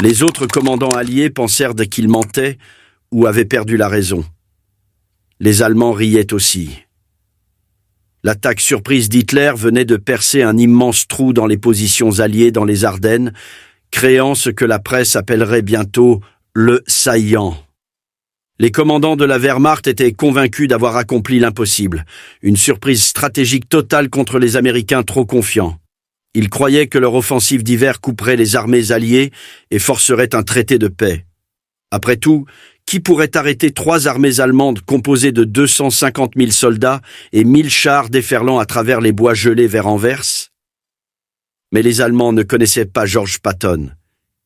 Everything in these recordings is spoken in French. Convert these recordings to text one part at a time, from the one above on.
Les autres commandants alliés pensèrent qu'il mentait ou avaient perdu la raison. Les Allemands riaient aussi. L'attaque surprise d'Hitler venait de percer un immense trou dans les positions alliées dans les Ardennes, créant ce que la presse appellerait bientôt le saillant. Les commandants de la Wehrmacht étaient convaincus d'avoir accompli l'impossible, une surprise stratégique totale contre les Américains trop confiants. Ils croyaient que leur offensive d'hiver couperait les armées alliées et forcerait un traité de paix. Après tout, qui pourrait arrêter 3 armées allemandes composées de 250 000 soldats et 1000 chars déferlant à travers les bois gelés vers Anvers? Mais les Allemands ne connaissaient pas Georges Patton,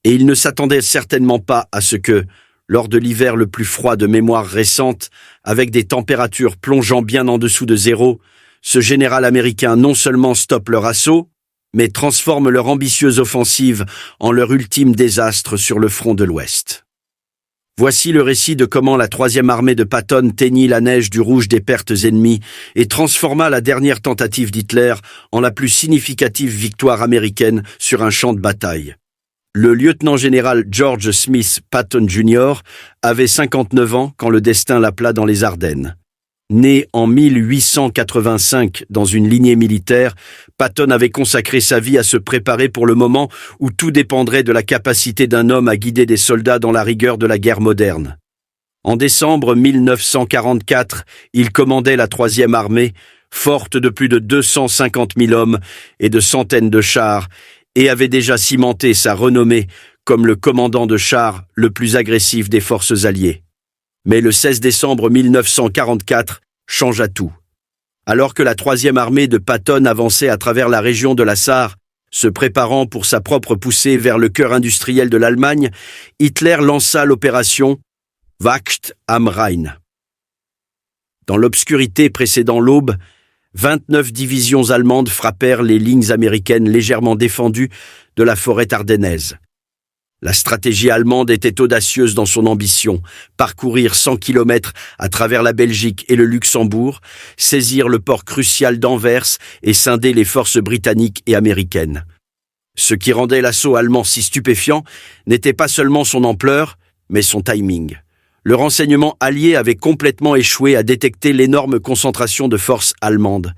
et ils ne s'attendaient certainement pas à ce que, lors de l'hiver le plus froid de mémoire récente, avec des températures plongeant bien en dessous de zéro, ce général américain non seulement stoppe leur assaut, mais transforme leur ambitieuse offensive en leur ultime désastre sur le front de l'Ouest. Voici le récit de comment la 3e armée de Patton teignit la neige du rouge des pertes ennemies et transforma la dernière tentative d'Hitler en la plus significative victoire américaine sur un champ de bataille. Le lieutenant-général George Smith Patton Jr. avait 59 ans quand le destin l'appela dans les Ardennes. Né en 1885 dans une lignée militaire, Patton avait consacré sa vie à se préparer pour le moment où tout dépendrait de la capacité d'un homme à guider des soldats dans la rigueur de la guerre moderne. En décembre 1944, il commandait la 3e armée, forte de plus de 250 000 hommes et de centaines de chars, et avait déjà cimenté sa renommée comme le commandant de chars le plus agressif des forces alliées. Mais le 16 décembre 1944 changea tout. Alors que la 3e armée de Patton avançait à travers la région de la Sarre, se préparant pour sa propre poussée vers le cœur industriel de l'Allemagne, Hitler lança l'opération Wacht am Rhein. Dans l'obscurité précédant l'aube, 29 divisions allemandes frappèrent les lignes américaines légèrement défendues de la forêt ardennaise. La stratégie allemande était audacieuse dans son ambition, parcourir 100 km à travers la Belgique et le Luxembourg, saisir le port crucial d'Anvers et scinder les forces britanniques et américaines. Ce qui rendait l'assaut allemand si stupéfiant n'était pas seulement son ampleur, mais son timing. Le renseignement allié avait complètement échoué à détecter l'énorme concentration de forces allemandes.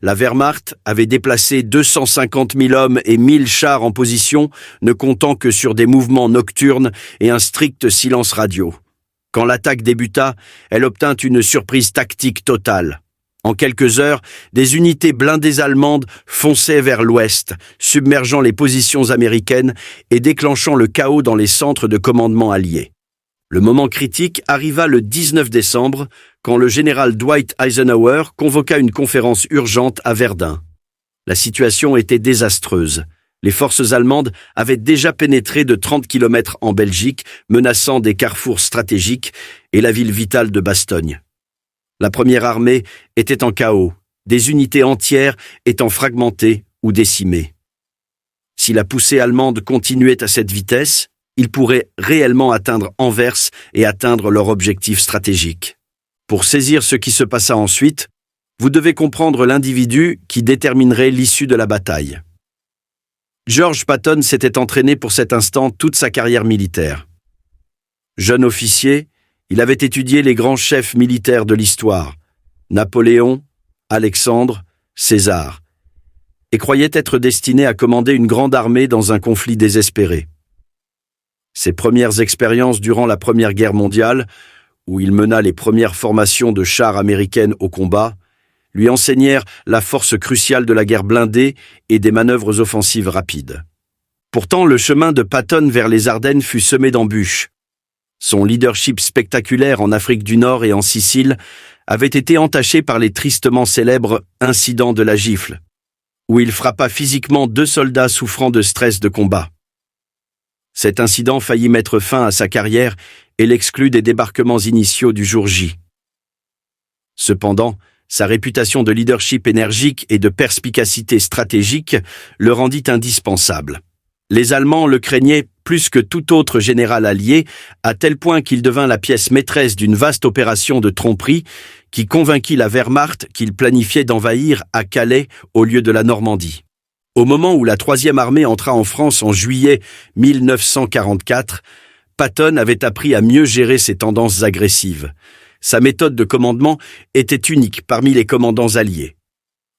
La Wehrmacht avait déplacé 250 000 hommes et 1000 chars en position, ne comptant que sur des mouvements nocturnes et un strict silence radio. Quand l'attaque débuta, elle obtint une surprise tactique totale. En quelques heures, des unités blindées allemandes fonçaient vers l'ouest, submergeant les positions américaines et déclenchant le chaos dans les centres de commandement alliés. Le moment critique arriva le 19 décembre, quand le général Dwight Eisenhower convoqua une conférence urgente à Verdun. La situation était désastreuse. Les forces allemandes avaient déjà pénétré de 30 km en Belgique, menaçant des carrefours stratégiques et la ville vitale de Bastogne. La 1re armée était en chaos, des unités entières étant fragmentées ou décimées. Si la poussée allemande continuait à cette vitesse, ils pourraient réellement atteindre Anvers et atteindre leur objectif stratégique. Pour saisir ce qui se passa ensuite, vous devez comprendre l'individu qui déterminerait l'issue de la bataille. Georges Patton s'était entraîné pour cet instant toute sa carrière militaire. Jeune officier, il avait étudié les grands chefs militaires de l'histoire, Napoléon, Alexandre, César, et croyait être destiné à commander une grande armée dans un conflit désespéré. Ses premières expériences durant la Première Guerre mondiale, où il mena les premières formations de chars américaines au combat, lui enseignèrent la force cruciale de la guerre blindée et des manœuvres offensives rapides. Pourtant, le chemin de Patton vers les Ardennes fut semé d'embûches. Son leadership spectaculaire en Afrique du Nord et en Sicile avait été entaché par les tristement célèbres incidents de la gifle, où il frappa physiquement 2 soldats souffrant de stress de combat. Cet incident faillit mettre fin à sa carrière et l'exclut des débarquements initiaux du jour J. Cependant, sa réputation de leadership énergique et de perspicacité stratégique le rendit indispensable. Les Allemands le craignaient plus que tout autre général allié, à tel point qu'il devint la pièce maîtresse d'une vaste opération de tromperie qui convainquit la Wehrmacht qu'il planifiait d'envahir à Calais au lieu de la Normandie. Au moment où la Troisième Armée entra en France en juillet 1944, Patton avait appris à mieux gérer ses tendances agressives. Sa méthode de commandement était unique parmi les commandants alliés.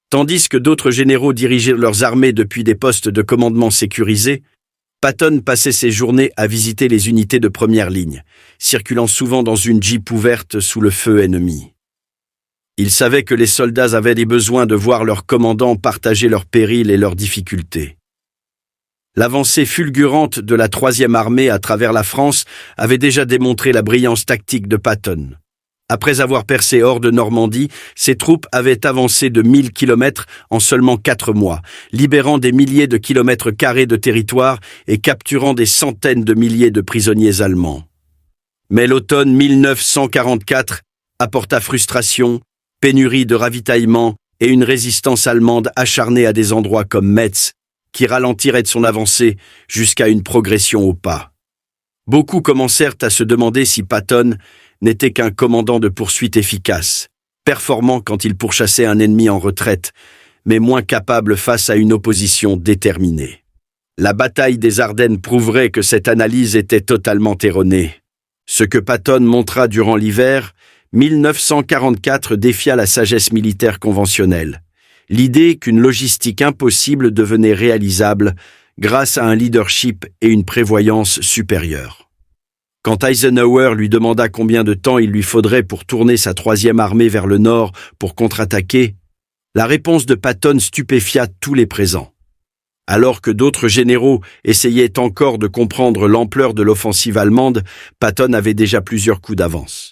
Tandis que d'autres généraux dirigeaient leurs armées depuis des postes de commandement sécurisés, Patton passait ses journées à visiter les unités de première ligne, circulant souvent dans une Jeep ouverte sous le feu ennemi. Il savait que les soldats avaient des besoins de voir leurs commandants partager leurs périls et leurs difficultés. L'avancée fulgurante de la Troisième Armée à travers la France avait déjà démontré la brillance tactique de Patton. Après avoir percé hors de Normandie, ses troupes avaient avancé de 1000 km en seulement 4 mois, libérant des milliers de kilomètres carrés de territoire et capturant des centaines de milliers de prisonniers allemands. Mais l'automne 1944 apporta frustration, pénurie de ravitaillement et une résistance allemande acharnée à des endroits comme Metz, qui ralentirait son avancée jusqu'à une progression au pas. Beaucoup commencèrent à se demander si Patton n'était qu'un commandant de poursuite efficace, performant quand il pourchassait un ennemi en retraite, mais moins capable face à une opposition déterminée. La bataille des Ardennes prouverait que cette analyse était totalement erronée. Ce que Patton montra durant l'hiver 1944 défia la sagesse militaire conventionnelle. L'idée qu'une logistique impossible devenait réalisable grâce à un leadership et une prévoyance supérieure. Quand Eisenhower lui demanda combien de temps il lui faudrait pour tourner sa Troisième Armée vers le nord pour contre-attaquer, la réponse de Patton stupéfia tous les présents. Alors que d'autres généraux essayaient encore de comprendre l'ampleur de l'offensive allemande, Patton avait déjà plusieurs coups d'avance.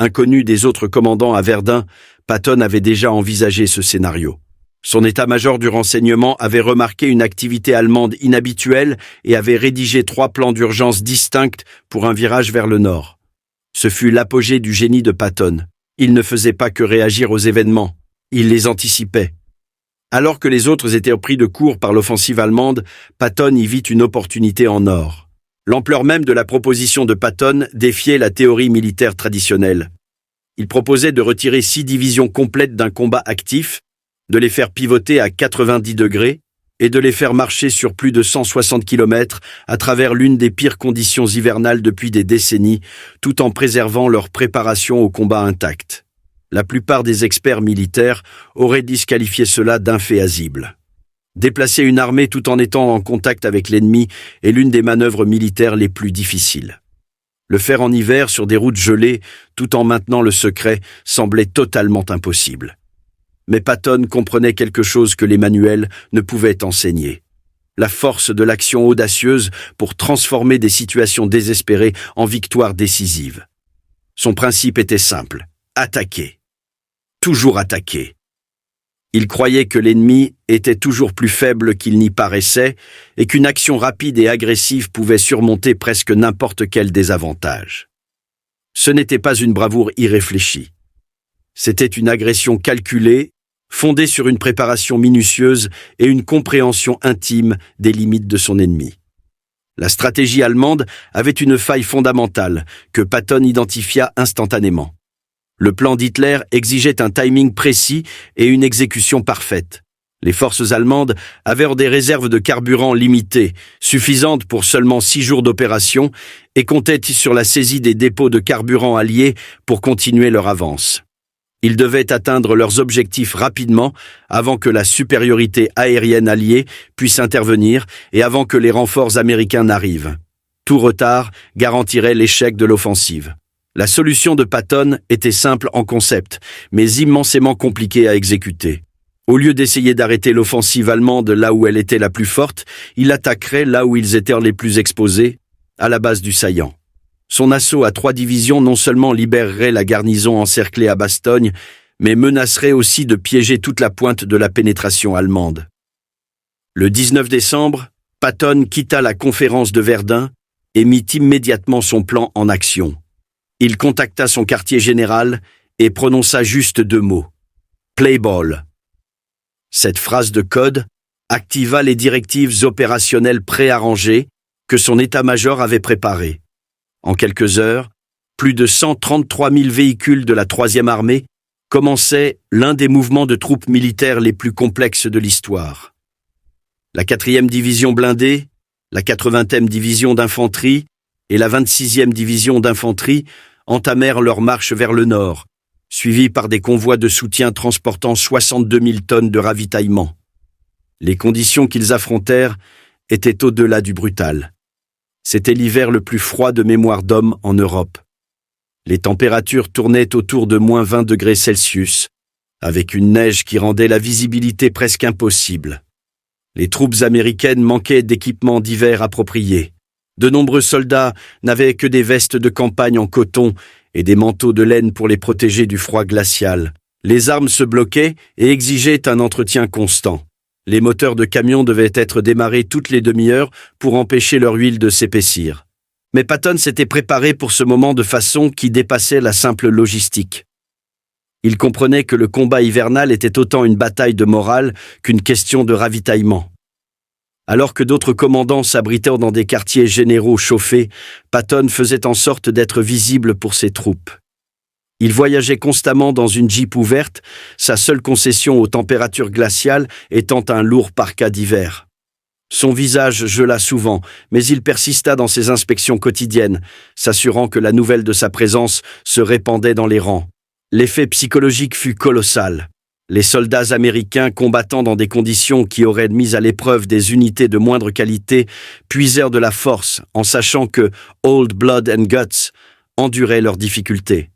Inconnu des autres commandants à Verdun, Patton avait déjà envisagé ce scénario. Son état-major du renseignement avait remarqué une activité allemande inhabituelle et avait rédigé 3 plans d'urgence distincts pour un virage vers le nord. Ce fut l'apogée du génie de Patton. Il ne faisait pas que réagir aux événements, il les anticipait. Alors que les autres étaient pris de court par l'offensive allemande, Patton y vit une opportunité en or. L'ampleur même de la proposition de Patton défiait la théorie militaire traditionnelle. Il proposait de retirer 6 divisions complètes d'un combat actif, de les faire pivoter à 90 degrés et de les faire marcher sur plus de 160 km à travers l'une des pires conditions hivernales depuis des décennies, tout en préservant leur préparation au combat intact. La plupart des experts militaires auraient disqualifié cela d'infaisable. Déplacer une armée tout en étant en contact avec l'ennemi est l'une des manœuvres militaires les plus difficiles. Le faire en hiver sur des routes gelées, tout en maintenant le secret, semblait totalement impossible. Mais Patton comprenait quelque chose que les manuels ne pouvaient enseigner. La force de l'action audacieuse pour transformer des situations désespérées en victoires décisives. Son principe était simple, attaquer. Toujours attaquer. Il croyait que l'ennemi était toujours plus faible qu'il n'y paraissait et qu'une action rapide et agressive pouvait surmonter presque n'importe quel désavantage. Ce n'était pas une bravoure irréfléchie. C'était une agression calculée, fondée sur une préparation minutieuse et une compréhension intime des limites de son ennemi. La stratégie allemande avait une faille fondamentale que Patton identifia instantanément. Le plan d'Hitler exigeait un timing précis et une exécution parfaite. Les forces allemandes avaient des réserves de carburant limitées, suffisantes pour seulement 6 jours d'opération, et comptaient sur la saisie des dépôts de carburant alliés pour continuer leur avance. Ils devaient atteindre leurs objectifs rapidement avant que la supériorité aérienne alliée puisse intervenir et avant que les renforts américains n'arrivent. Tout retard garantirait l'échec de l'offensive. La solution de Patton était simple en concept, mais immensément compliquée à exécuter. Au lieu d'essayer d'arrêter l'offensive allemande là où elle était la plus forte, il attaquerait là où ils étaient les plus exposés, à la base du saillant. Son assaut à 3 divisions non seulement libérerait la garnison encerclée à Bastogne, mais menacerait aussi de piéger toute la pointe de la pénétration allemande. Le 19 décembre, Patton quitta la conférence de Verdun et mit immédiatement son plan en action. Il contacta son quartier général et prononça juste 2 mots. « Play ball ». Cette phrase de code activa les directives opérationnelles préarrangées que son état-major avait préparées. En quelques heures, plus de 133 000 véhicules de la Troisième Armée commençaient l'un des mouvements de troupes militaires les plus complexes de l'histoire. La 4e division blindée, la 80e division d'infanterie et la 26e division d'infanterie entamèrent leur marche vers le nord, suivis par des convois de soutien transportant 62 000 tonnes de ravitaillement. Les conditions qu'ils affrontèrent étaient au-delà du brutal. C'était l'hiver le plus froid de mémoire d'homme en Europe. Les températures tournaient autour de -20 degrés Celsius, avec une neige qui rendait la visibilité presque impossible. Les troupes américaines manquaient d'équipements d'hiver appropriés. De nombreux soldats n'avaient que des vestes de campagne en coton et des manteaux de laine pour les protéger du froid glacial. Les armes se bloquaient et exigeaient un entretien constant. Les moteurs de camions devaient être démarrés toutes les demi-heures pour empêcher leur huile de s'épaissir. Mais Patton s'était préparé pour ce moment de façon qui dépassait la simple logistique. Il comprenait que le combat hivernal était autant une bataille de morale qu'une question de ravitaillement. Alors que d'autres commandants s'abritaient dans des quartiers généraux chauffés, Patton faisait en sorte d'être visible pour ses troupes. Il voyageait constamment dans une Jeep ouverte, sa seule concession aux températures glaciales étant un lourd parka d'hiver. Son visage gela souvent, mais il persista dans ses inspections quotidiennes, s'assurant que la nouvelle de sa présence se répandait dans les rangs. L'effet psychologique fut colossal. Les soldats américains combattant dans des conditions qui auraient mis à l'épreuve des unités de moindre qualité puisèrent de la force en sachant que Old Blood and Guts endurait leurs difficultés.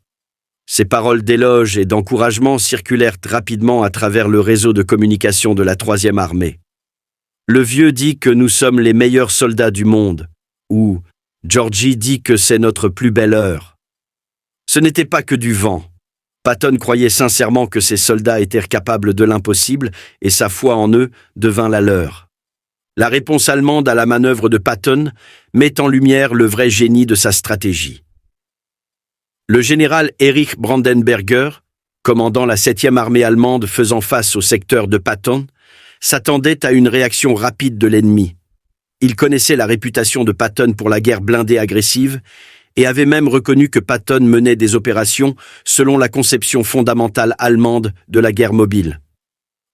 Ces paroles d'éloge et d'encouragement circulèrent rapidement à travers le réseau de communication de la 3e armée. Le vieux dit que nous sommes les meilleurs soldats du monde, ou Georgie dit que c'est notre plus belle heure. Ce n'était pas que du vent. Patton croyait sincèrement que ses soldats étaient capables de l'impossible et sa foi en eux devint la leur. La réponse allemande à la manœuvre de Patton met en lumière le vrai génie de sa stratégie. Le général Erich Brandenberger, commandant la 7e armée allemande faisant face au secteur de Patton, s'attendait à une réaction rapide de l'ennemi. Il connaissait la réputation de Patton pour la guerre blindée agressive et avait même reconnu que Patton menait des opérations selon la conception fondamentale allemande de la guerre mobile.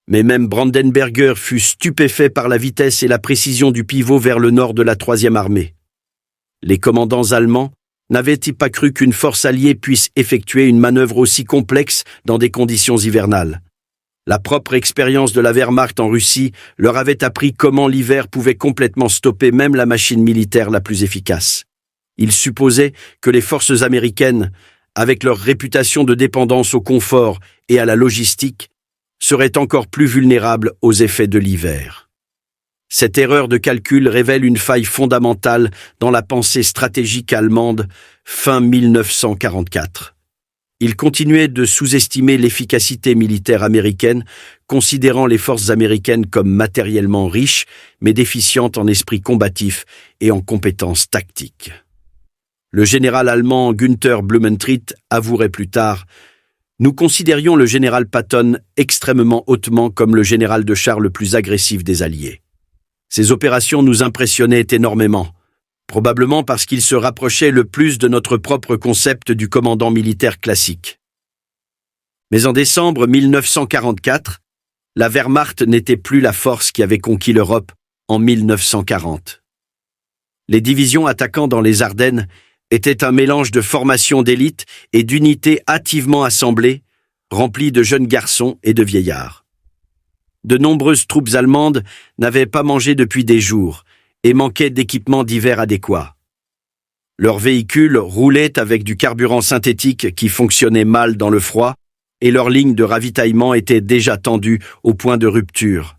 Mais même Brandenberger fut stupéfait par la vitesse et la précision du pivot vers le nord de la 3e armée. Les commandants allemands n'avaient-ils pas cru qu'une force alliée puisse effectuer une manœuvre aussi complexe dans des conditions hivernales? La propre expérience de la Wehrmacht en Russie leur avait appris comment l'hiver pouvait complètement stopper même la machine militaire la plus efficace. Ils supposaient que les forces américaines, avec leur réputation de dépendance au confort et à la logistique, seraient encore plus vulnérables aux effets de l'hiver. Cette erreur de calcul révèle une faille fondamentale dans la pensée stratégique allemande fin 1944. Ils continuaient de sous-estimer l'efficacité militaire américaine, considérant les forces américaines comme matériellement riches, mais déficientes en esprit combatif et en compétences tactiques. Le général allemand Günther Blumentritt avouerait plus tard « Nous considérions le général Patton extrêmement hautement comme le général de char le plus agressif des Alliés. Ses opérations nous impressionnaient énormément, probablement parce qu'il se rapprochait le plus de notre propre concept du commandant militaire classique. » Mais en décembre 1944, la Wehrmacht n'était plus la force qui avait conquis l'Europe en 1940. Les divisions attaquant dans les Ardennes étaient un mélange de formations d'élite et d'unités hâtivement assemblées, remplies de jeunes garçons et de vieillards. De nombreuses troupes allemandes n'avaient pas mangé depuis des jours et manquaient d'équipements d'hiver adéquats. Leurs véhicules roulaient avec du carburant synthétique qui fonctionnait mal dans le froid et leurs lignes de ravitaillement étaient déjà tendues au point de rupture.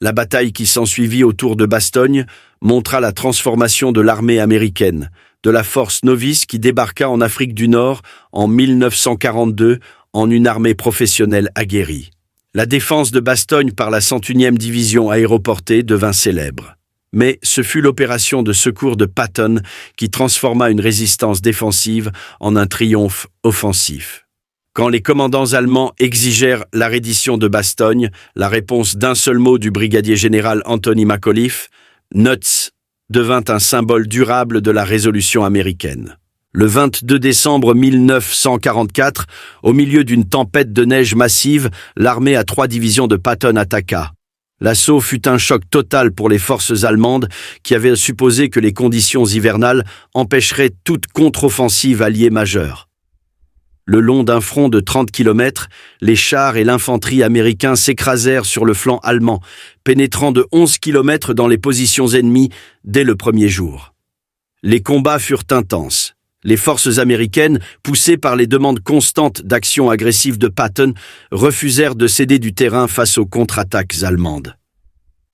La bataille qui s'ensuivit autour de Bastogne montra la transformation de l'armée américaine, de la force novice qui débarqua en Afrique du Nord en 1942 en une armée professionnelle aguerrie. La défense de Bastogne par la 101e division aéroportée devint célèbre. Mais ce fut l'opération de secours de Patton qui transforma une résistance défensive en un triomphe offensif. Quand les commandants allemands exigèrent la reddition de Bastogne, la réponse d'un seul mot du brigadier général Anthony McAuliffe, « Nuts », devint un symbole durable de la résolution américaine. Le 22 décembre 1944, au milieu d'une tempête de neige massive, l'armée à 3 divisions de Patton attaqua. L'assaut fut un choc total pour les forces allemandes qui avaient supposé que les conditions hivernales empêcheraient toute contre-offensive alliée majeure. Le long d'un front de 30 km, les chars et l'infanterie américains s'écrasèrent sur le flanc allemand, pénétrant de 11 km dans les positions ennemies dès le premier jour. Les combats furent intenses. Les forces américaines, poussées par les demandes constantes d'action agressive de Patton, refusèrent de céder du terrain face aux contre-attaques allemandes.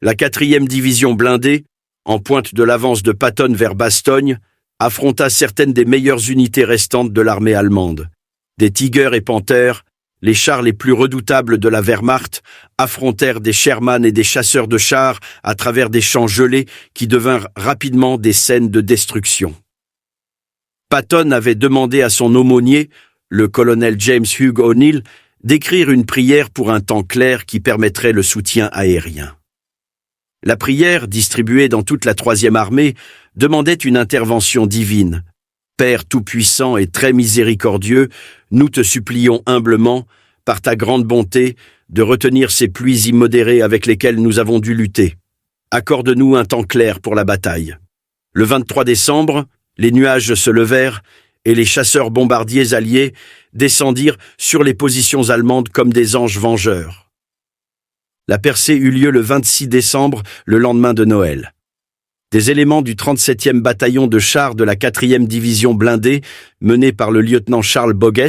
La 4e division blindée, en pointe de l'avance de Patton vers Bastogne, affronta certaines des meilleures unités restantes de l'armée allemande. Des Tiger et Panther, les chars les plus redoutables de la Wehrmacht, affrontèrent des Sherman et des chasseurs de chars à travers des champs gelés qui devinrent rapidement des scènes de destruction. Patton avait demandé à son aumônier, le colonel James Hugh O'Neill, d'écrire une prière pour un temps clair qui permettrait le soutien aérien. La prière, distribuée dans toute la 3e armée, demandait une intervention divine. Père tout-puissant et très miséricordieux, nous te supplions humblement, par ta grande bonté, de retenir ces pluies immodérées avec lesquelles nous avons dû lutter. Accorde-nous un temps clair pour la bataille. Le 23 décembre, les nuages se levèrent et les chasseurs bombardiers alliés descendirent sur les positions allemandes comme des anges vengeurs. La percée eut lieu le 26 décembre, le lendemain de Noël. Des éléments du 37e bataillon de chars de la 4e division blindée, menée par le lieutenant Charles Bogues,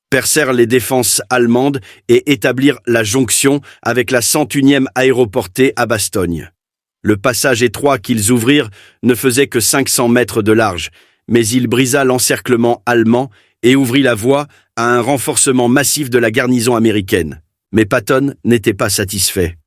percèrent les défenses allemandes et établirent la jonction avec la 101e aéroportée à Bastogne. Le passage étroit qu'ils ouvrirent ne faisait que 500 mètres de large, mais il brisa l'encerclement allemand et ouvrit la voie à un renforcement massif de la garnison américaine. Mais Patton n'était pas satisfait.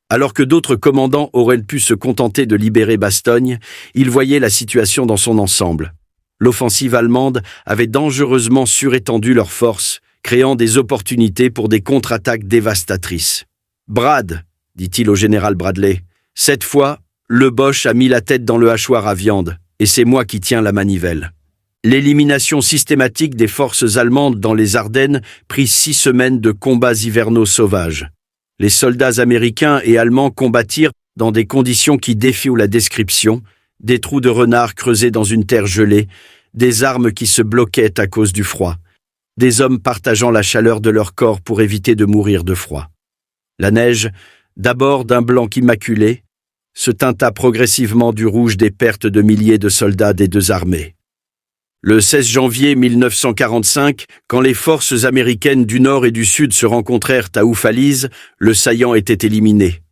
Alors que d'autres commandants auraient pu se contenter de libérer Bastogne, il voyait la situation dans son ensemble. L'offensive allemande avait dangereusement surétendu leurs forces, créant des opportunités pour des contre-attaques dévastatrices. « Brad, dit-il au général Bradley, cette fois, le Boche a mis la tête dans le hachoir à viande, et c'est moi qui tiens la manivelle. » L'élimination systématique des forces allemandes dans les Ardennes prit 6 semaines de combats hivernaux sauvages. Les soldats américains et allemands combattirent dans des conditions qui défient la description, des trous de renard creusés dans une terre gelée, des armes qui se bloquaient à cause du froid, des hommes partageant la chaleur de leur corps pour éviter de mourir de froid. La neige, d'abord d'un blanc immaculé, se teinta progressivement du rouge des pertes de milliers de soldats des deux armées. Le 16 janvier 1945, quand les forces américaines du Nord et du Sud se rencontrèrent à Oufalise, le saillant était éliminé.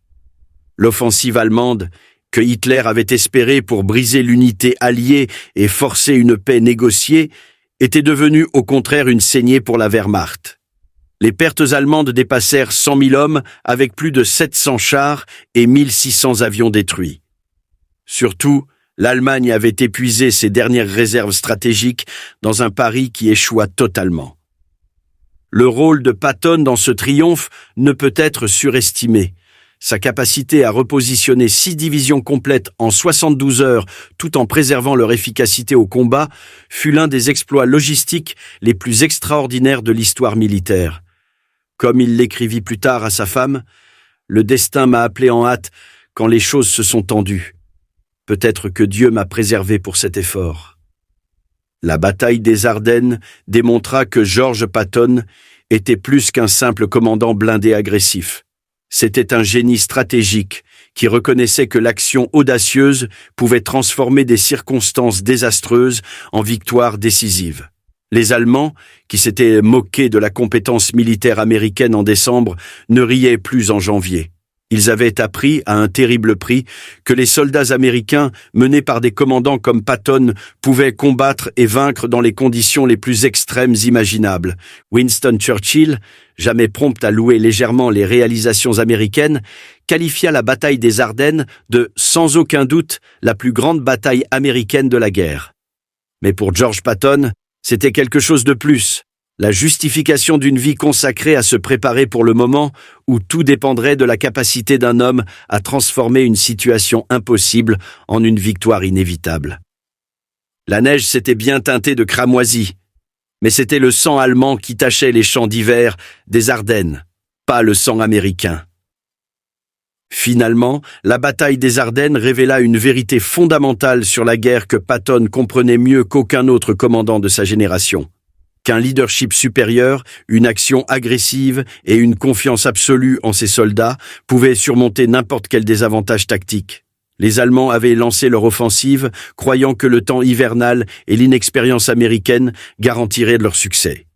L'offensive allemande, que Hitler avait espérée pour briser l'unité alliée et forcer une paix négociée, était devenue au contraire une saignée pour la Wehrmacht. Les pertes allemandes dépassèrent 100 000 hommes avec plus de 700 chars et 1600 avions détruits. Surtout, l'Allemagne avait épuisé ses dernières réserves stratégiques dans un pari qui échoua totalement. Le rôle de Patton dans ce triomphe ne peut être surestimé. Sa capacité à repositionner 6 divisions complètes en 72 heures tout en préservant leur efficacité au combat fut l'un des exploits logistiques les plus extraordinaires de l'histoire militaire. Comme il l'écrivit plus tard à sa femme, « Le destin m'a appelé en hâte quand les choses se sont tendues. Peut-être que Dieu m'a préservé pour cet effort. » La bataille des Ardennes démontra que George Patton était plus qu'un simple commandant blindé agressif. C'était un génie stratégique qui reconnaissait que l'action audacieuse pouvait transformer des circonstances désastreuses en victoires décisives. Les Allemands, qui s'étaient moqués de la compétence militaire américaine en décembre, ne riaient plus en janvier. Ils avaient appris, à un terrible prix, que les soldats américains, menés par des commandants comme Patton, pouvaient combattre et vaincre dans les conditions les plus extrêmes imaginables. Winston Churchill, jamais prompt à louer légèrement les réalisations américaines, qualifia la bataille des Ardennes de « sans aucun doute la plus grande bataille américaine de la guerre ». Mais pour George Patton, c'était quelque chose de plus. La justification d'une vie consacrée à se préparer pour le moment où tout dépendrait de la capacité d'un homme à transformer une situation impossible en une victoire inévitable. La neige s'était bien teintée de cramoisi, mais c'était le sang allemand qui tachait les champs d'hiver des Ardennes, pas le sang américain. Finalement, la bataille des Ardennes révéla une vérité fondamentale sur la guerre que Patton comprenait mieux qu'aucun autre commandant de sa génération. Qu'un leadership supérieur, une action agressive et une confiance absolue en ses soldats pouvaient surmonter n'importe quel désavantage tactique. Les Allemands avaient lancé leur offensive, croyant que le temps hivernal et l'inexpérience américaine garantiraient leur succès.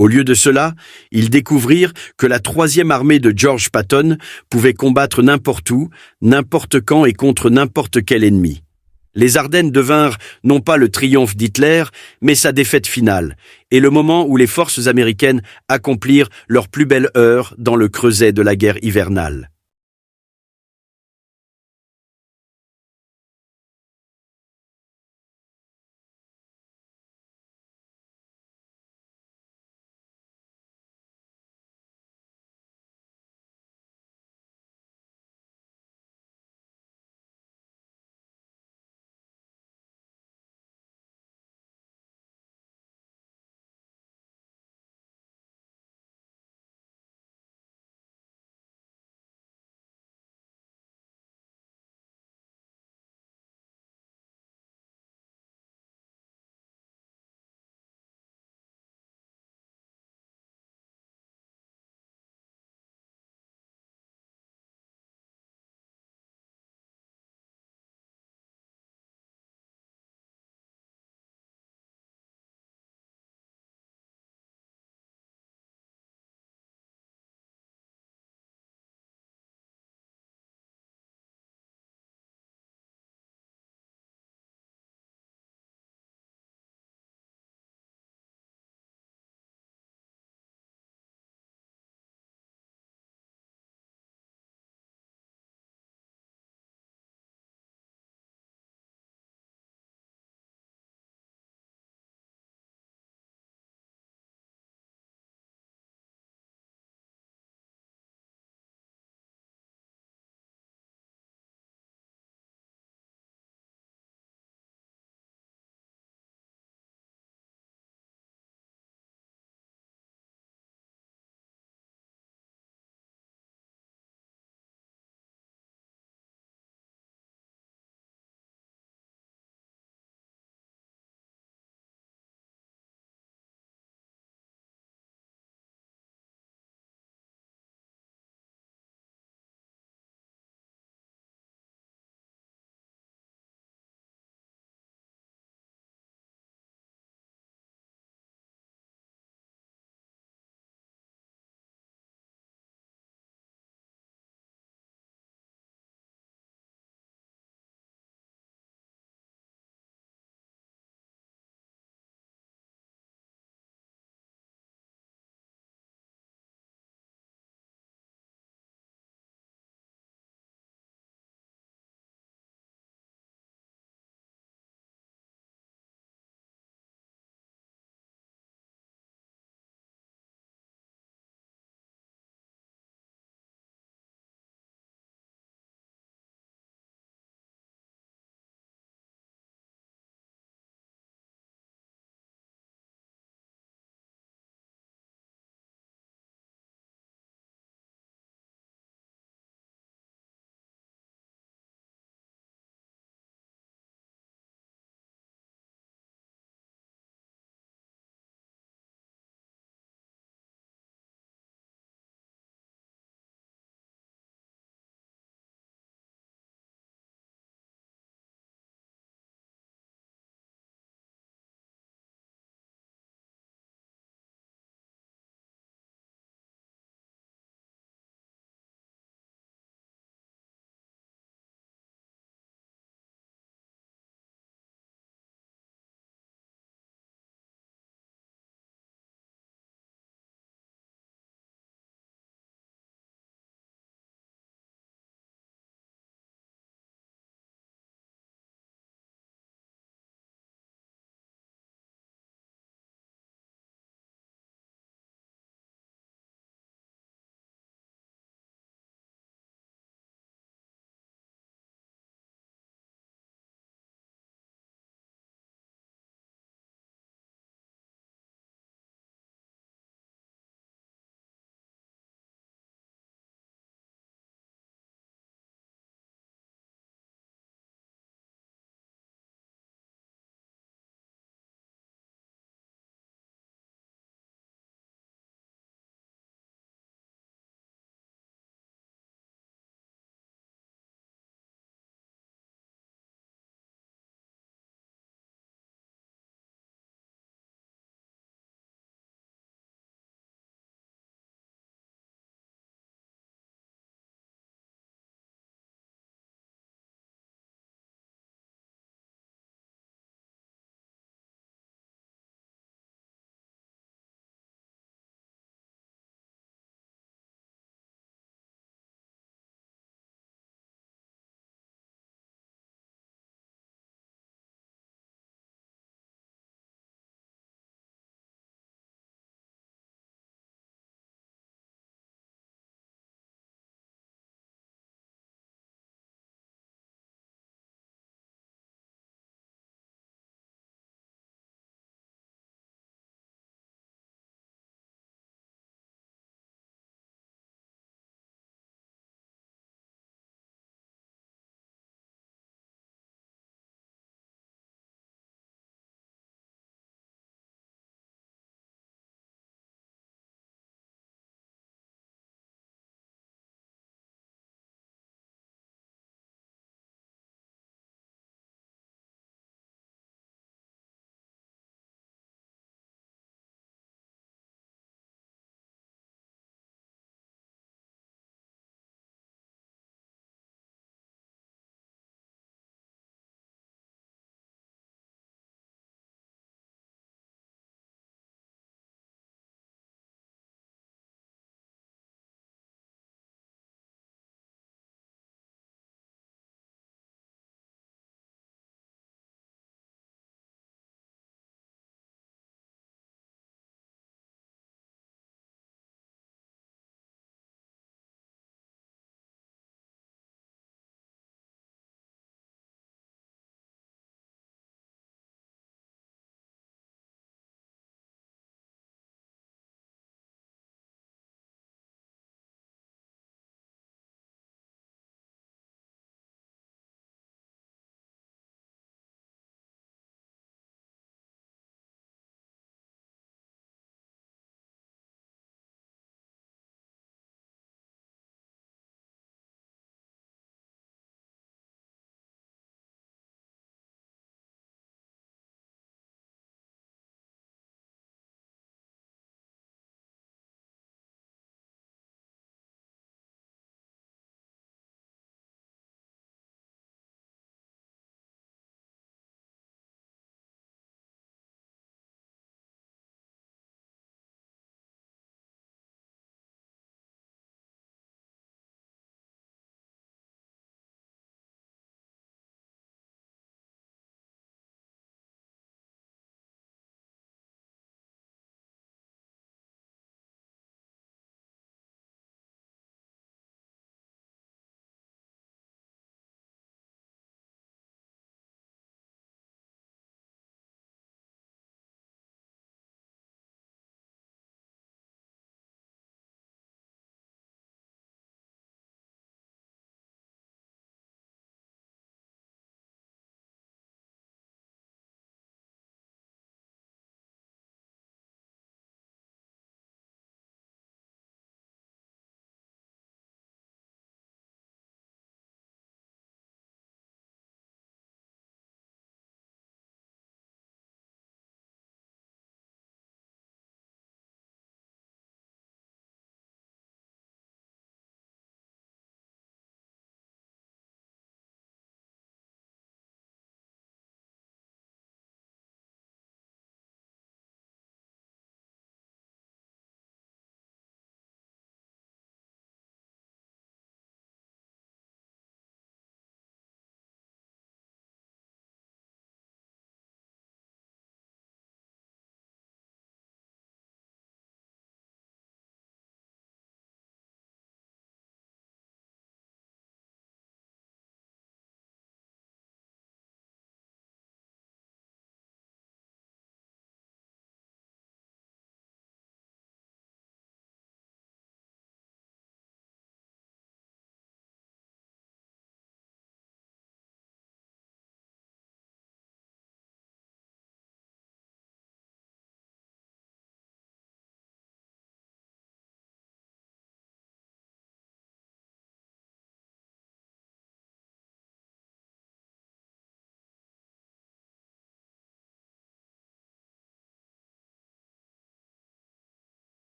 Au lieu de cela, ils découvrirent que la 3e armée de George Patton pouvait combattre n'importe où, n'importe quand et contre n'importe quel ennemi. Les Ardennes devinrent non pas le triomphe d'Hitler, mais sa défaite finale, et le moment où les forces américaines accomplirent leur plus belle heure dans le creuset de la guerre hivernale.